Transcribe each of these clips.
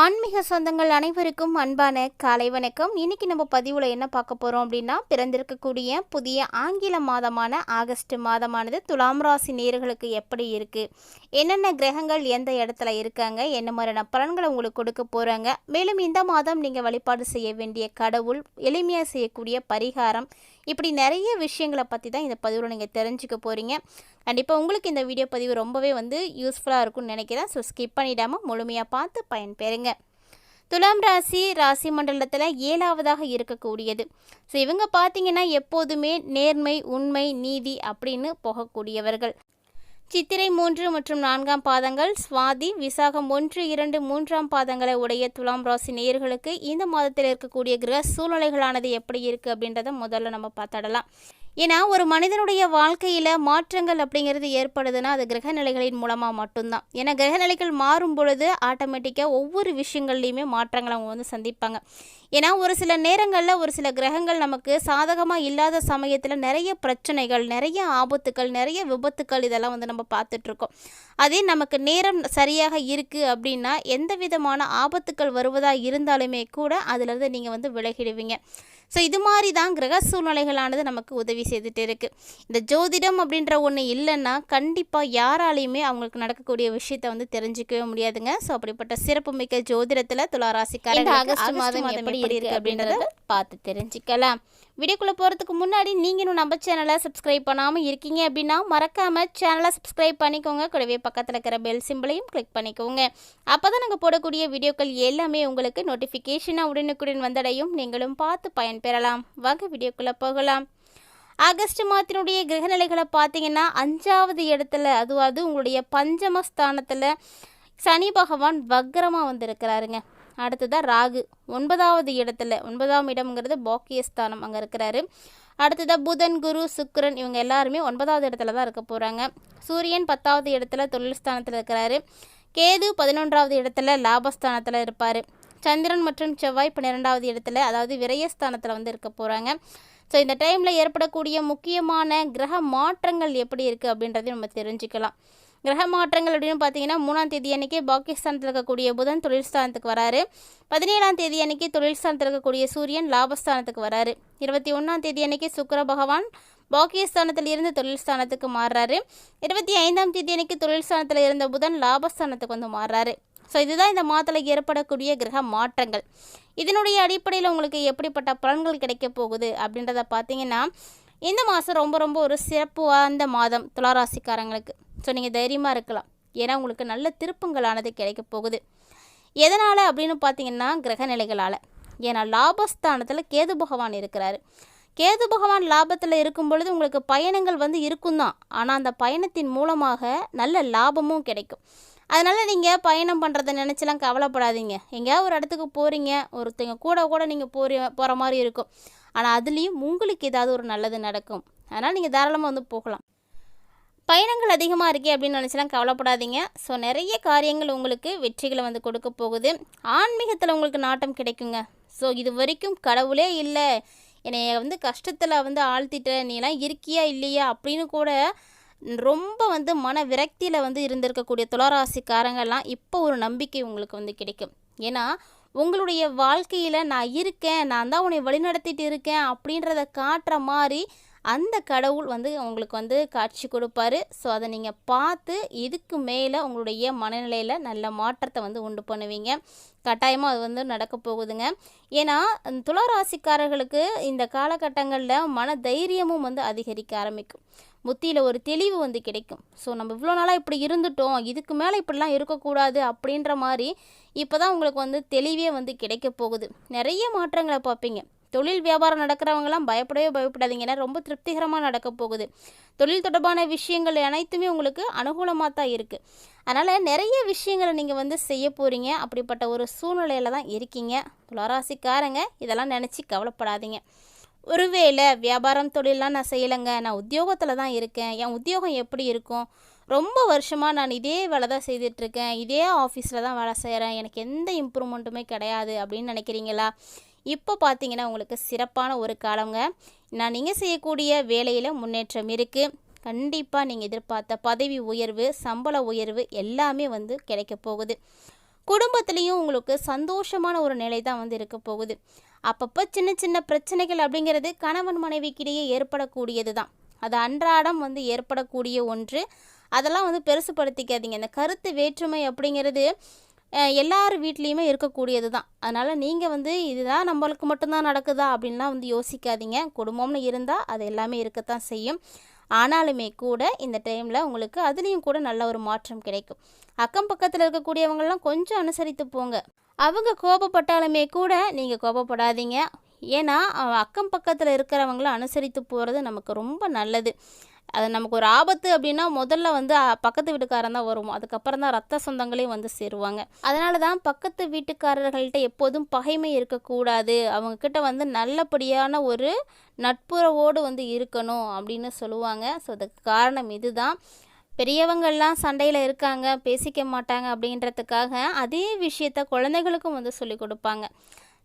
ஆன்மீக சொந்தங்கள் அனைவருக்கும் அன்பான காலை வணக்கம். இன்னைக்கு நம்ம பதிவில் என்ன பார்க்க போகிறோம் அப்படின்னா, பிறந்திருக்கக்கூடிய புதிய ஆங்கில மாதமான ஆகஸ்ட் மாதமானது துலாம் ராசி நேயர்களுக்கு எப்படி இருக்குது, என்னென்ன கிரகங்கள் எந்த இடத்துல இருக்காங்க, என்ன மாதிரியான பலன்களை உங்களுக்கு கொடுக்க போகிறாங்க, மேலும் இந்த மாதம் நீங்கள் வழிபாடு செய்ய வேண்டிய கடவுள், எளிமையாக செய்யக்கூடிய பரிகாரம், இப்படி நிறைய விஷயங்களை பற்றி தான் இந்த பதிவில் நீங்கள் தெரிஞ்சுக்க போகிறீங்க. கண்டிப்பாக உங்களுக்கு இந்த வீடியோ பதிவு ரொம்பவே யூஸ்ஃபுல்லாக இருக்கும்னு நினைக்கிறேன். ஸோ ஸ்கிப் பண்ணிடாமல் முழுமையாக பார்த்து பயன்பெறுங்க. துலாம் ராசி ராசி மண்டலத்தில் 7ஆவதாக இருக்கக்கூடியது. ஸோ இவங்க பார்த்தீங்கன்னா எப்போதுமே நேர்மை, உண்மை, நீதி அப்படின்னு போகக்கூடியவர்கள். சித்திரை 3 மற்றும் 4ஆம் பாதங்கள், சுவாதி, விசாகம் 1, 2, 3ஆம் பாதங்களை உடைய துலாம் ராசி நேயர்களுக்கு இந்த மாதத்தில் இருக்கக்கூடிய கிரக சூழ்நிலைகளானது எப்படி இருக்குது அப்படின்றத முதல்ல நம்ம பார்த்துடலாம். ஏன்னா ஒரு மனிதனுடைய வாழ்க்கையில் மாற்றங்கள் அப்படிங்கிறது ஏற்படுதுன்னா அது கிரகநிலைகளின் மூலமாக மட்டும்தான். ஏன்னா கிரகநிலைகள் மாறும் பொழுது ஆட்டோமேட்டிக்காக ஒவ்வொரு விஷயங்கள்லையுமே மாற்றங்களை அவங்க சந்திப்பாங்க. ஏன்னா ஒரு சில நேரங்களில் ஒரு சில கிரகங்கள் நமக்கு சாதகமாக இல்லாத சமயத்தில் நிறைய பிரச்சனைகள், நிறைய ஆபத்துக்கள், நிறைய விபத்துக்கள் இதெல்லாம் நம்ம பார்த்துட்ருக்கோம். அதே நமக்கு நேரம் சரியாக இருக்குது அப்படின்னா எந்த விதமான ஆபத்துக்கள் வருவதாக இருந்தாலுமே கூட அதிலிருந்து நீங்கள் விலகிடுவீங்க. ஸோ இது மாதிரி தான் கிரக சூழ்நிலைகளானது நமக்கு உதவி செய்துட்டு இருக்குது. இந்த ஜோதிடம் அப்படின்ற ஒன்று இல்லைன்னா கண்டிப்பாக யாராலையுமே அவங்களுக்கு நடக்கக்கூடிய விஷயத்தை தெரிஞ்சிக்கவே முடியாதுங்க. ஸோ அப்படிப்பட்ட சிறப்புமிக்க ஜோதிடத்தில் துளாராசிக்காரங்க ஆகஸ்ட் மாதம் எப்படி இருக்குது அப்படின்றத பார்த்து தெரிஞ்சுக்கலாம். வீடியோக்குள்ளே போகிறதுக்கு முன்னாடி நீங்கள் இன்னும் நம்ம சேனலை சப்ஸ்கிரைப் பண்ணாமல் இருக்கீங்க அப்படின்னா மறக்காமல் சேனலை சப்ஸ்கிரைப் பண்ணிக்கோங்க. கூடவே பக்கத்தில் இருக்கிற பெல் சிம்பிளையும் கிளிக் பண்ணிக்கோங்க. அப்போ தான் நாங்கள் போடக்கூடிய வீடியோக்கள் எல்லாமே உங்களுக்கு நோட்டிஃபிகேஷனாக உடனுக்குடன் வந்தடையும். நீங்களும் பார்த்து பயன்பெறலாம். வாங்க வீடியோக்குள்ளே போகலாம். ஆகஸ்ட் மாதத்தினுடைய கிரகநிலைகளை பார்த்தீங்கன்னா 5ஆவது இடத்துல, அதுவாது உங்களுடைய பஞ்சமஸ்தானத்தில் சனி பகவான் வக்ரமாக வந்திருக்கிறாருங்க. அடுத்ததாக ராகு 9ஆவது இடத்துல, 9ஆம் இடம்ங்கிறது பாக்கியஸ்தானம், அங்கே இருக்கிறாரு. அடுத்ததாக புதன், குரு, சுக்கிரன் இவங்க எல்லாருமே 9ஆவது இடத்துல தான் இருக்க போகிறாங்க. சூரியன் 10ஆவது இடத்துல தொழில் ஸ்தானத்தில் இருக்கிறாரு. கேது 11ஆவது இடத்துல லாபஸ்தானத்தில் இருப்பார். சந்திரன் மற்றும் செவ்வாய் 12ஆவது இடத்துல, அதாவது விரயஸ்தானத்தில் இருக்க போகிறாங்க. ஸோ இந்த டைமில் ஏற்படக்கூடிய முக்கியமான கிரக மாற்றங்கள் எப்படி இருக்குது அப்படின்றதையும் நம்ம தெரிஞ்சுக்கலாம். கிரக மாற்றங்கள் அப்படின்னு பார்த்தீங்கன்னா 3ஆம் தேதி அன்றைக்கி பாகிஸ்தானத்தில் இருக்கக்கூடிய புதன் தொழில் ஸ்தானத்துக்கு வராரு. 17ஆம் தேதி அன்றைக்கி தொழில் ஸ்தானத்தில் இருக்கக்கூடிய சூரியன் லாபஸ்தானத்துக்கு வராரு. 21ஆம் தேதி அன்றைக்கி சுக்கிர பகவான் பாகிஸ்தானத்தில் இருந்து தொழில் ஸ்தானத்துக்கு மாறுறாரு. 25ஆம் தேதி அன்றைக்கி தொழில் ஸ்தானத்தில் இருந்த புதன் லாபஸ்தானத்துக்கு மாறுறாரு. ஸோ இதுதான் இந்த மாதத்தில் ஏற்படக்கூடிய கிரக மாற்றங்கள். இதனுடைய அடிப்படையில் உங்களுக்கு எப்படிப்பட்ட பலன்கள் கிடைக்க போகுது அப்படின்றத பார்த்தீங்கன்னா, இந்த மாதம் ரொம்ப ரொம்ப ஒரு சிறப்பு வாய்ந்த மாதம் துளாராசிக்காரங்களுக்கு. ஸோ நீங்கள் தைரியமாக இருக்கலாம். ஏன்னா உங்களுக்கு நல்ல திருப்பங்களானது கிடைக்க போகுது. எதனால் அப்படின்னு பார்த்தீங்கன்னா கிரகநிலைகளால். ஏன்னா லாபஸ்தானத்தில் கேது பகவான் இருக்கிறாரு. கேது பகவான் லாபத்தில் இருக்கும் பொழுது உங்களுக்கு பயணங்கள் இருக்கும் தான். ஆனால் அந்த பயணத்தின் மூலமாக நல்ல லாபமும் கிடைக்கும். அதனால் நீங்கள் பயணம் பண்ணுறதை நினச்சலாம் கவலைப்படாதீங்க. எங்கேயாவது ஒரு இடத்துக்கு போகிறீங்க, ஒருத்தங்க கூட நீங்கள் போகிற மாதிரி இருக்கும். ஆனால் அதுலேயும் உங்களுக்கு ஏதாவது ஒரு நல்லது நடக்கும். அதனால் நீங்கள் தாராளமாக போகலாம். பயணங்கள் அதிகமாக இருக்கே அப்படின்னு நினச்சலாம் கவலைப்படாதீங்க. ஸோ நிறைய காரியங்கள் உங்களுக்கு வெற்றிகளை கொடுக்க போகுது. ஆன்மீகத்தில் உங்களுக்கு நாட்டம் கிடைக்குங்க. ஸோ இது வரைக்கும் கடவுளே இல்லை, என்னை கஷ்டத்தில் ஆழ்த்திட்ட, நீலாம் இருக்கியா இல்லையா அப்படின்னு கூட ரொம்ப மன விரக்தியில் இருந்திருக்கக்கூடிய துளாராசிக்காரங்கள்லாம் இப்போ ஒரு நம்பிக்கை உங்களுக்கு கிடைக்கும். ஏன்னா உங்களுடைய வாழ்க்கையில் நான் இருக்கேன், நான் தான் உன்னை வழிநடத்திட்டு இருக்கேன் அப்படின்றத காட்டுற மாதிரி அந்த கடவுள் உங்களுக்கு காட்சி கொடுப்பாரு. ஸோ அதை நீங்கள் பார்த்து இதுக்கு மேலே உங்களுடைய மனநிலையில் நல்ல மாற்றத்தை உண்டு பண்ணுவீங்க. கட்டாயமாக அது நடக்க போகுதுங்க. ஏன்னா துளாராசிக்காரர்களுக்கு இந்த காலகட்டங்களில் மன தைரியமும் அதிகரிக்க ஆரம்பிக்கும். புத்தியில் ஒரு தெளிவு கிடைக்கும். ஸோ நம்ம இவ்வளோ நாளாக இப்படி இருந்துட்டோம், இதுக்கு மேலே இப்படிலாம் இருக்கக்கூடாது அப்படின்ற மாதிரி இப்போ தான் உங்களுக்கு தெளிவே கிடைக்க போகுது. நிறைய மாற்றங்களை பார்ப்பீங்க. தொழில் வியாபாரம் நடக்கிறவங்களாம் பயப்படவே பயப்படாதீங்க. ஏன்னா ரொம்ப திருப்திகரமாக நடக்க போகுது. தொழில் தொடர்பான விஷயங்கள் அனைத்துமே உங்களுக்கு அனுகூலமாக தான் இருக்குது. அதனால் நிறைய விஷயங்களை நீங்கள் செய்ய போகிறீங்க. அப்படிப்பட்ட ஒரு சூழ்நிலையில் தான் இருக்கீங்க துளாராசிக்காரங்க. இதெல்லாம் நினச்சி கவலைப்படாதீங்க. ஒருவேளை வியாபாரம் தொழிலெலாம் நான் செய்யலைங்க, நான் உத்தியோகத்தில் தான் இருக்கேன், என் உத்தியோகம் எப்படி இருக்கும், ரொம்ப வருஷமாக நான் இதே வேலை தான் செய்துட்ருக்கேன், இதே ஆஃபீஸில் தான் வேலை செய்கிறேன், எனக்கு எந்த இம்ப்ரூவ்மெண்ட்டுமே கிடையாது அப்படின்னு நினைக்கிறீங்களா? இப்போ பார்த்தீங்கன்னா உங்களுக்கு சிறப்பான ஒரு காலங்க. நீங்கள் செய்யக்கூடிய வேலையில் முன்னேற்றம் இருக்குது. கண்டிப்பாக நீங்கள் எதிர்பார்த்த பதவி உயர்வு, சம்பள உயர்வு எல்லாமே கிடைக்க போகுது. குடும்பத்துலேயும் உங்களுக்கு சந்தோஷமான ஒரு நிலை தான் வந்து இருக்க போகுது. அப்பப்போ சின்ன சின்ன பிரச்சனைகள் அப்படிங்கிறது கணவன் மனைவிக்கிடையே ஏற்படக்கூடியது தான். அது அன்றாடம் வந்து ஏற்படக்கூடிய ஒன்று. அதெல்லாம் வந்து பெருசுப்படுத்திக்காதீங்க. இந்த கருத்து வேற்றுமை அப்படிங்கிறது எல்லார் வீட்லேயுமே இருக்கக்கூடியது தான். அதனால் நீங்கள் வந்து இதுதான் நம்மளுக்கு மட்டும்தான் நடக்குதா அப்படின்லாம் வந்து யோசிக்காதீங்க. குடும்பம்னு இருந்தால் அது எல்லாமே இருக்கத்தான் செய்யும். ஆனாலுமே கூட இந்த டைமில் உங்களுக்கு அதுலேயும் கூட நல்ல ஒரு மாற்றம் கிடைக்கும். அக்கம் பக்கத்தில் இருக்கக்கூடியவங்கெல்லாம் கொஞ்சம் அனுசரித்து போங்க. அவங்க கோபப்பட்டாலுமே கூட நீங்கள் கோபப்படாதீங்க. ஏன்னா அக்கம் பக்கத்தில் இருக்கிறவங்கள அனுசரித்து போகிறது நமக்கு ரொம்ப நல்லது. அது நமக்கு ஒரு ஆபத்து அப்படின்னா முதல்ல வந்து பக்கத்து வீட்டுக்காரன் தான் வருவோம். அதுக்கப்புறம் தான் ரத்த சொந்தங்களே வந்து சேருவாங்க. அதனால தான் பக்கத்து வீட்டுக்காரர்கள்ட்ட எப்போதும் பகைமை இருக்கக்கூடாது. அவங்கக்கிட்ட வந்து நல்லபடியான ஒரு நட்புறவோடு வந்து இருக்கணும் அப்படின்னு சொல்லுவாங்க. ஸோ அதுக்கு காரணம் இதுதான். பெரியவங்கள்லாம் சண்டையில் இருக்காங்க, பேசிக்க மாட்டாங்க அப்படின்றதுக்காக அதே விஷயத்த குழந்தைகளுக்கும் வந்து சொல்லிக் கொடுப்பாங்க.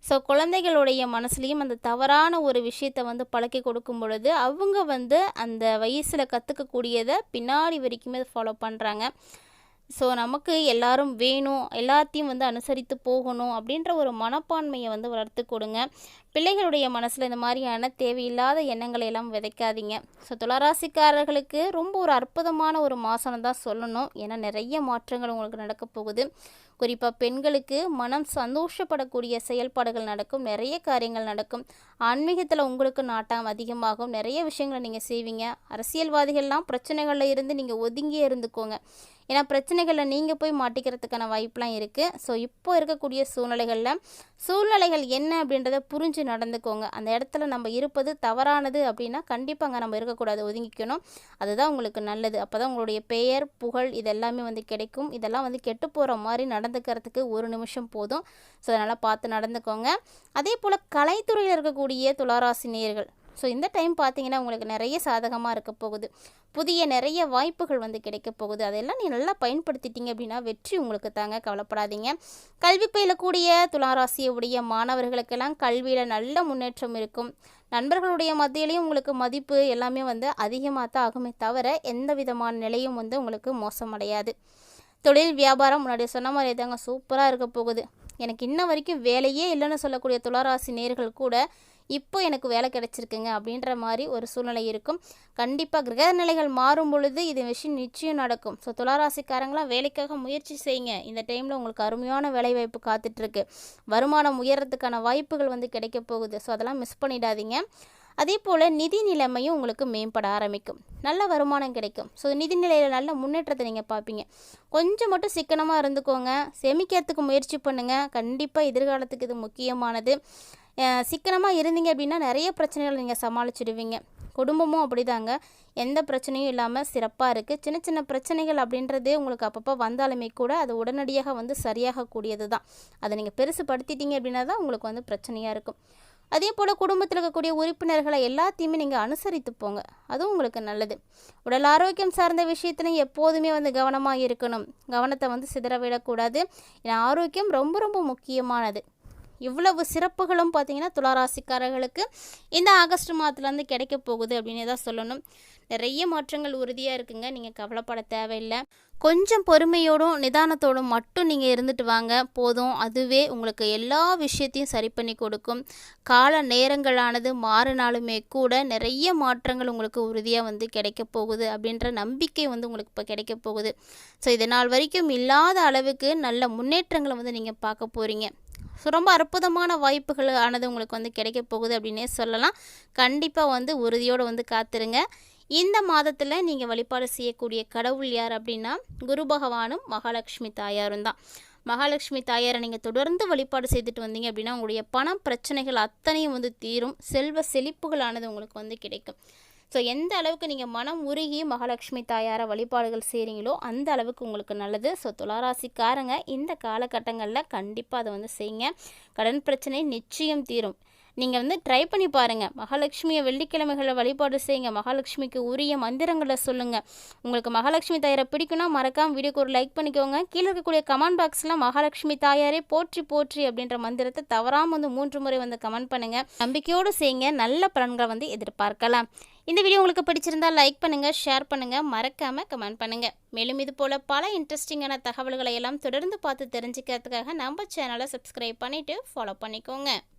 ஸோ குழந்தைகளுடைய மனசுலேயும் அந்த தவறான ஒரு விஷயத்தை வந்து பழக்கி கொடுக்கும் பொழுது அவங்க வந்து அந்த வயசில் கற்றுக்கக்கூடியதை பின்னாடி வரைக்குமே ஃபாலோ பண்ணுறாங்க. ஸோ நமக்கு எல்லாரும் வேணும், எல்லாத்தையும் வந்து அனுசரித்து போகணும் அப்படின்ற ஒரு மனப்பான்மையை வந்து வளர்த்து கொடுங்க. பிள்ளைகளுடைய மனசில் இந்த மாதிரியான தேவையில்லாத எண்ணங்களை எல்லாம் விதைக்காதீங்க. ஸோ துளாராசிக்காரர்களுக்கு ரொம்ப ஒரு அற்புதமான ஒரு மாதம் தான் சொல்லணும். ஏன்னா நிறைய மாற்றங்கள் உங்களுக்கு நடக்க போகுது. குறிப்பாக பெண்களுக்கு மனம் சந்தோஷப்படக்கூடிய செயல்பாடுகள் நடக்கும், நிறைய காரியங்கள் நடக்கும். ஆன்மீகத்தில் உங்களுக்கு நாட்டம் அதிகமாகும், நிறைய விஷயங்களை நீங்கள் செய்வீங்க. அரசியல்வாதிகள்லாம் பிரச்சனைகளில் இருந்து நீங்கள் ஒதுங்கியே இருந்துக்கோங்க. ஏன்னா பிரச்சனைகளில் நீங்கள் போய் மாட்டிக்கிறதுக்கான வாய்ப்பெலாம் இருக்குது. ஸோ இப்போ இருக்கக்கூடிய சூழ்நிலைகள் என்ன அப்படின்றத புரிஞ்சு நடந்துக்கோங்க. அந்த இடத்துல நம்ம இருப்பது தவறானது அப்படின்னா கண்டிப்பாக அங்கே நம்ம இருக்கக்கூடாது, ஒதுங்கிக்கணும். அதுதான் உங்களுக்கு நல்லது. அப்போ தான் உங்களுடைய பெயர் புகழ் இதெல்லாமே வந்து கிடைக்கும். இதெல்லாம் வந்து கெட்டு போகிற மாதிரி நடந்துக்கிறதுக்கு ஒரு நிமிஷம் போதும். ஸோ அதனால் பார்த்து நடந்துக்கோங்க. அதே போல் கலைத்துறையில் இருக்கக்கூடிய துளாராசி நேயர்கள், ஸோ இந்த டைம் பார்த்தீங்கன்னா உங்களுக்கு நிறைய சாதகமாக இருக்க போகுது. புதிய நிறைய வாய்ப்புகள் வந்து கிடைக்க போகுது. அதெல்லாம் நீ நல்லா பயன்படுத்திட்டீங்க அப்படின்னா வெற்றி உங்களுக்கு தாங்க, கவலைப்படாதீங்க. கல்வி பயிலக்கூடிய துளாராசியுடைய மாணவர்களுக்கெல்லாம் கல்வியில் நல்ல முன்னேற்றம் இருக்கும். நண்பர்களுடைய மத்தியிலையும் உங்களுக்கு மதிப்பு எல்லாமே வந்து அதிகமாக தான் ஆகுமே தவிர எந்த விதமான நிலையும் வந்து உங்களுக்கு மோசமடையாது. தொழில் வியாபாரம் முன்னாடி சொன்ன மாதிரி தாங்க சூப்பராக இருக்க போகுது. எனக்கு இன்ன வரைக்கும் வேலையே இல்லைன்னு சொல்லக்கூடிய துளாராசி நேயர்கள் கூட இப்போ எனக்கு வேலை கிடச்சிருக்குங்க அப்படின்ற மாதிரி ஒரு சூழ்நிலை இருக்கும். கண்டிப்பாக கிரக நிலைகள் மாறும் பொழுது இது விஷயம் நிச்சயம் நடக்கும். ஸோ துளாராசிக்காரங்களாம் வேலைக்காக முயற்சி செய்யுங்க. இந்த டைமில் உங்களுக்கு அருமையான வேலைவாய்ப்பு காத்துட்ருக்கு. வருமானம் உயர்றதுக்கான வாய்ப்புகள் வந்து கிடைக்க போகுது. ஸோ அதெல்லாம் மிஸ் பண்ணிடாதீங்க. அதே போல் நிதி நிலைமையும் உங்களுக்கு மேம்பட ஆரம்பிக்கும், நல்ல வருமானம் கிடைக்கும். ஸோ நிதி நிலையில் நல்ல முன்னேற்றத்தை நீங்கள் பார்ப்பீங்க. கொஞ்சம் மட்டும் சிக்கனமாக இருந்துக்கோங்க, சேமிக்கிறதுக்கு முயற்சி பண்ணுங்கள். கண்டிப்பாக எதிர்காலத்துக்கு இது முக்கியமானது. சிக்கனமாக இருந்தீங்க அப்படின்னா நிறைய பிரச்சனைகளை நீங்கள் சமாளிச்சிடுவீங்க. குடும்பமும் அப்படிதாங்க, எந்த பிரச்சனையும் இல்லாமல் சிறப்பாக இருக்குது. சின்ன சின்ன பிரச்சனைகள் அப்படின்றதே உங்களுக்கு அப்பப்போ வந்தாலுமே கூட அது உடனடியாக வந்து சரியாகக்கூடியது தான். அதை நீங்கள் பெருசுப்படுத்திட்டீங்க அப்படின்னா தான் உங்களுக்கு வந்து பிரச்சனையாக இருக்கும். அதே போல் குடும்பத்தில் இருக்கக்கூடிய உறுப்பினர்களை எல்லாத்தையுமே நீங்கள் அனுசரித்து போங்க, அதுவும் உங்களுக்கு நல்லது. உடல் ஆரோக்கியம் சார்ந்த விஷயத்துலையும் எப்போதுமே வந்து கவனமாக இருக்கணும். கவனத்தை வந்து சிதறவிடக்கூடாது. ஏன்னா ஆரோக்கியம் ரொம்ப ரொம்ப முக்கியமானது. இவ்வளவு சிறப்புகளும் பார்த்திங்கன்னா துளாராசிக்காரர்களுக்கு இந்த ஆகஸ்ட் மாதத்துலேருந்து கிடைக்க போகுது அப்படின்னு தான் சொல்லணும். நிறைய மாற்றங்கள் உறுதியாக இருக்குங்க, நீங்கள் கவலைப்பட தேவையில்லை. கொஞ்சம் பொறுமையோடும் நிதானத்தோடும் மட்டும் நீங்கள் இருந்துட்டு வாங்க போதும். அதுவே உங்களுக்கு எல்லா விஷயத்தையும் சரி பண்ணி கொடுக்கும். கால நேரங்களானது மாறினாலுமே கூட நிறைய மாற்றங்கள் உங்களுக்கு உறுதியாக வந்து கிடைக்க போகுது அப்படின்ற நம்பிக்கை வந்து உங்களுக்கு இப்போ கிடைக்க போகுது. ஸோ இது நாள் வரைக்கும் இல்லாத அளவுக்கு நல்ல முன்னேற்றங்களை வந்து நீங்கள் பார்க்க போகிறீங்க. ஸோ ரொம்ப அற்புதமான வாய்ப்புகள் ஆனது உங்களுக்கு வந்து கிடைக்க போகுது அப்படின்னே சொல்லலாம். கண்டிப்பாக வந்து உறுதியோடு வந்து காத்துருங்க. இந்த மாதத்தில் நீங்கள் வழிபாடு செய்யக்கூடிய கடவுள் யார் அப்படின்னா குரு பகவானும் மகாலட்சுமி தாயாரும் தான். மகாலட்சுமி தாயாரை நீங்கள் தொடர்ந்து வழிபாடு செய்துட்டு வந்தீங்க அப்படின்னா உங்களுடைய பணம் பிரச்சனைகள் அத்தனையும் வந்து தீரும். செல்வ செழிப்புகளானது உங்களுக்கு வந்து கிடைக்கும். ஸோ எந்த அளவுக்கு நீங்கள் மனம் உருகி மகாலட்சுமி தாயாரை வழிபாடுகள் செய்கிறீங்களோ அந்த அளவுக்கு உங்களுக்கு நல்லது. ஸோ துளாராசிக்காரங்க இந்த காலகட்டங்களில் கண்டிப்பாக அதை வந்து செய்யுங்க. கடன் பிரச்சனை நிச்சயம் தீரும். நீங்கள் வந்து ட்ரை பண்ணி பாருங்கள். மகாலட்சுமியை வெள்ளிக்கிழமைகளில் வழிபாடு செய்யுங்க. மகாலட்சுமிக்கு உரிய மந்திரங்களை சொல்லுங்கள். உங்களுக்கு மகாலட்சுமி தாயாரை பிடிக்குன்னா மறக்காமல் வீடியோக்கு ஒரு லைக் பண்ணிக்கோங்க. கீழே இருக்கக்கூடிய கமெண்ட் பாக்ஸில் மகாலட்சுமி தாயாரே போற்றி போற்றி அப்படின்ற மந்திரத்தை தவறாமல் வந்து 3 முறை வந்து கமெண்ட் பண்ணுங்கள். நம்பிக்கையோடு செய்யுங்க. நல்ல பலன்களை வந்து எதிர்பார்க்கலாம். இந்த வீடியோ உங்களுக்கு பிடிச்சிருந்தால் லைக் பண்ணுங்கள், ஷேர் பண்ணுங்கள், மறக்காமல் கமெண்ட் பண்ணுங்கள். மேலும் இது போல் பல இன்ட்ரெஸ்டிங்கான தகவல்களை எல்லாம் தொடர்ந்து பார்த்து தெரிஞ்சுக்கிறதுக்காக நம்ம சேனலை சப்ஸ்கிரைப் பண்ணிவிட்டு ஃபாலோ பண்ணிக்கோங்க.